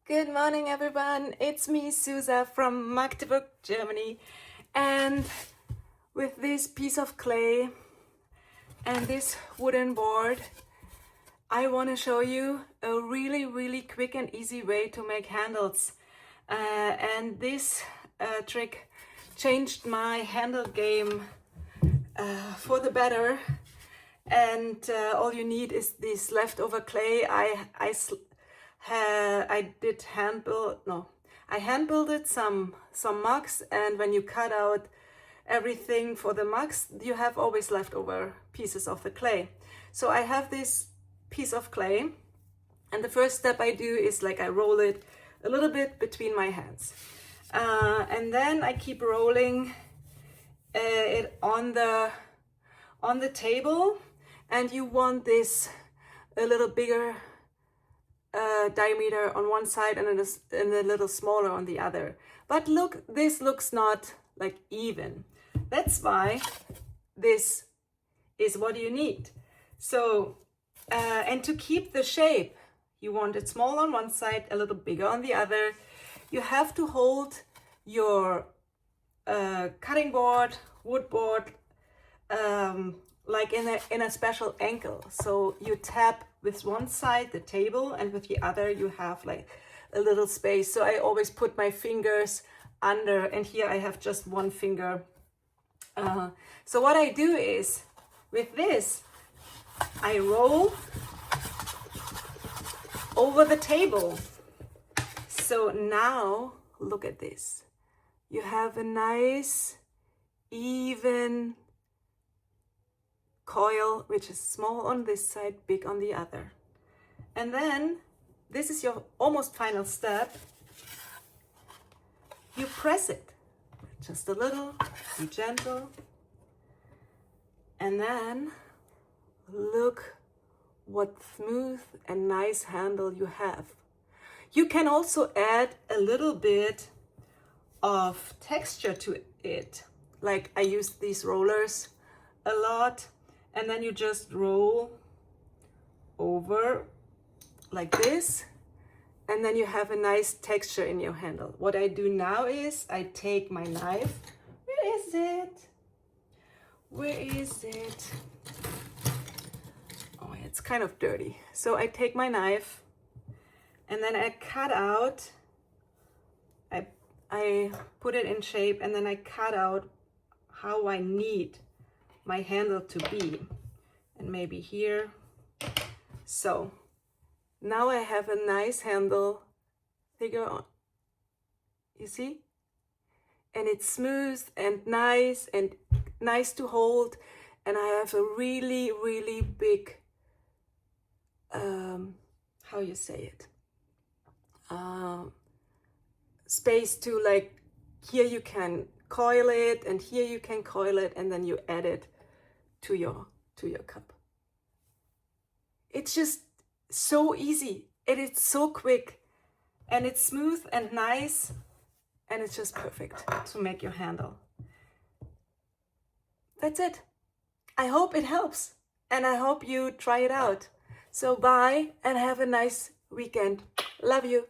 Good morning, everyone. It's me, Susa from Magdeburg, Germany. And with this piece of clay and this wooden board, I want to show you a really quick and easy way to make handles. And this trick changed my handle game for the better. And all you need is this leftover clay. I hand builded some mugs, and when you cut out everything for the mugs, you have always leftover pieces of the clay. So I have this piece of clay, and the first step I do is I roll it a little bit between my hands, and then I keep rolling it on the table, and you want this a little bigger diameter on one side and a little smaller on the other. But look, this looks not even. That's why this is what you need. So and to keep the shape, you want it small on one side, a little bigger on the other. You have to hold your cutting board, wood board, like in a special angle. So you tap with one side the table, and with the other you have a little space. So I always put my fingers under, and here I have just one finger. So what I do is, with this, I roll over the table. So now look at this. You have a nice, even coil, which is small on this side, big on the other. And then this is your almost final step. You press it just a little, be gentle, and then look what smooth and nice handle you have. You can also add a little bit of texture to it. Like I use these rollers a lot, and then you just roll over like this, and then you have a nice texture in your handle. What I do now is I take my knife. Where is it? Where is it? Oh, it's kind of dirty. So I take my knife, and then I cut out, I put it in shape, and then I cut out how I need my handle to be, and maybe here. So now I have a nice handle figure on, you see, and it's smooth and nice to hold, and I have a really big how you say it, space to here you can coil it, and here you can coil it, and then you add it to your cup. It's just so easy, and it's so quick, and it's smooth and nice, and it's just perfect to make your handle. That's it. I hope it helps, and I hope you try it out. So bye, and have a nice weekend. Love you.